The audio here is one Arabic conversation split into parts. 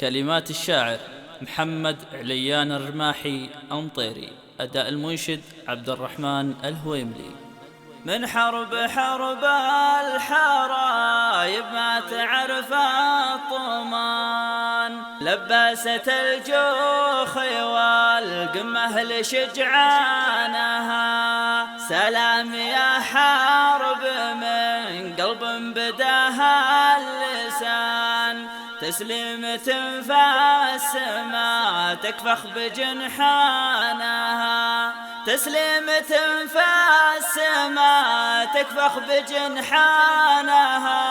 كلمات الشاعر محمد عليان الرماحي أمطيري. أداء المنشد عبد الرحمن الهويملي. من حرب الحرايب ما تعرف الطمان، لبست الجوخ والقمة لشجعانها. سلام يا حرب من قلب بداها اللسان، تسليمة فالسما تكفخ بجنحانها. تسليمة فالسما تكفخ بجنحانها.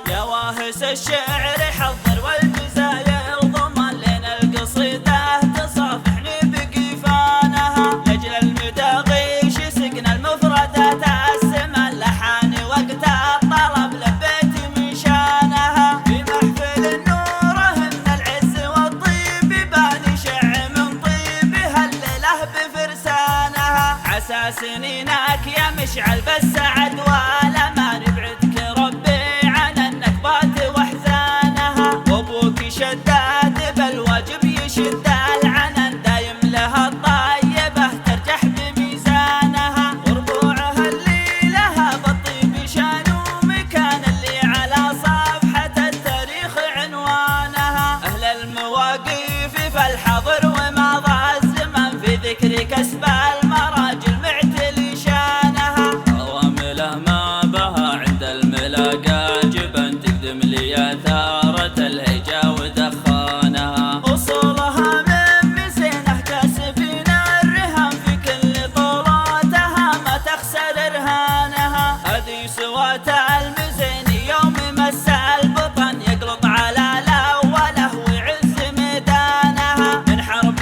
يا واهس الشعر حضر والجزاير ضمن لنا القصيدة تصافحني بقيفانها. لأجل المداغيش سقنا المفردات السما اللحان وقت الطلب لبيت من شانها. في محفل النور من العز والطيب باني شع من طيبها الليلة بفرسانها. عسى سنينك يا مشعل بالسعد والأمان يبعدك ربي عن النكبات واحزانها. وابوك شداد بالواجب يشد العنان، دايم لها الطيبة ترجح بميزانها. وربوعها اللي لها بالطيب شانو مكان اللي على صفحة التاريخ عنوانها. أهل المواقف فالحاضر ومضى الزمان في ذكر كسب المراجل معتلي شانها. عوامله ما بها عند الملاقى جبن تقدم لي اثارة الهجا ودخانها. أصولها من مزينه كاسبين الرهان، في كل طولاتها ما تخسر رهانها. هذه سوات المزين يوم مس البطن يقلط على الأوله ويعز ميدانها. من حرب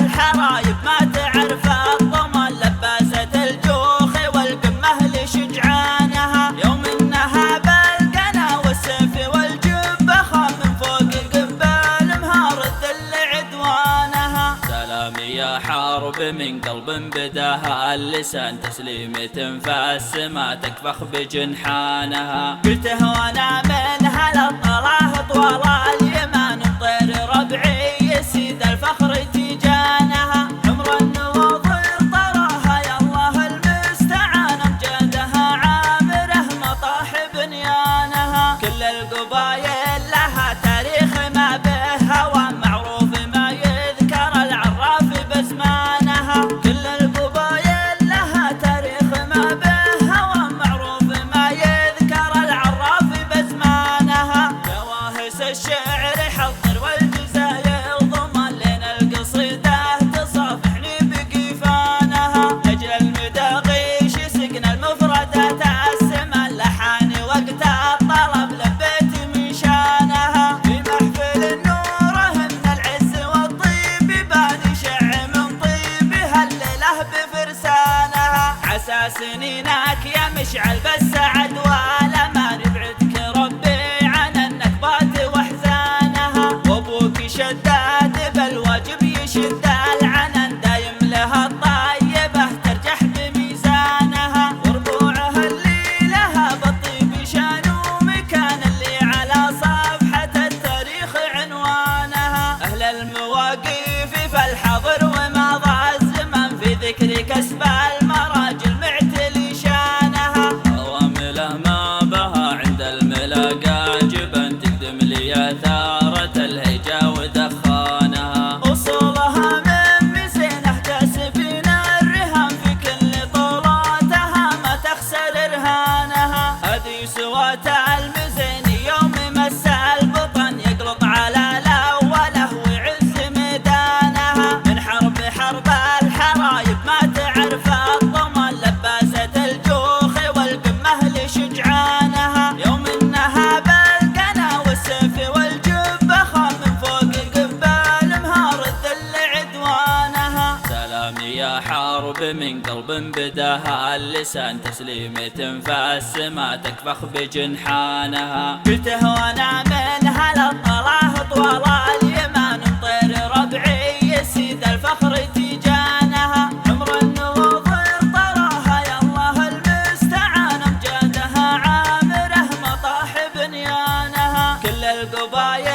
الحرايب ما تعرف الضمان، لبست الجوخ والقمة لشجعانها. يوم انها بالقنا والسيف والجبة خام من فوق القبال مهار الذل عدوانها. سلام يا حرب من قلب بداها اللسان، تسليمة فالسما تكفخ بجنحانها. قلته وانا من هلا الطلاه طوال اليمان، طير ربعي يسيد الفخر تيجانها. عمر النواظر طراها يا الله المستعان، امجادها عامره مطاح بنيانها. كل القبايل لها تاريخ ما به هوى، معروف ما يذكر العراف بزمانها. كل القبايل لها تاريخ ما به هوى، معروف ما يذكر العراف بزمانها. يا واهس الشعر حضر والجزاير ضمن لنا القصيدة تصافحني بقيفانها. لأجل المداغيش سقنا المفردات السما اللحان وقت الطلب لبيت من شانها. في محفل النور من العز والطيب باني شع من طيبها الليلة بفرسانها. عسى سنينك يا مشعل بالسعد والأمان يبعدك ربي عن النكبات واحزانها. وابوك شداد بالواجب يشد العنان، دايم لها الطيبة ترجح بميزانها. وربوعها اللي لها بالطيب شانو مكان اللي على صفحة التاريخ عنوانها. أهل المواقف فالحاضر ومضى الزمان في ذكر كسب المراجل معتلي شانها. عوامله ما بها عند الملاقى جبن تقدم لي اثارة الهجا ودخانها. أصولها من مزينه كاسبين الرهان، في كل طولاتها ما تخسر رهانها. هذه سوات المزين يوم مس البطن يقلط على الأوله ويعز ميدانها. من حرب الحرايب ما تعرف الضمان، لبست الجوخ والقمة لشجعانها. يوم انها بالقنا والسيف والجبة خام من فوق القبال مهار الذل عدوانها. سلام يا حرب من قلب بداها اللسان، تسليمة فالسما تكفخ بجنحانها. قلته وانا من هلا الطلاه طوال اليمان، طير ربعي يسيد الفخر تيجانها. عمر النواظر طراها يا الله المستعان، امجادها عامره مطاح بنيانها. كل القبايل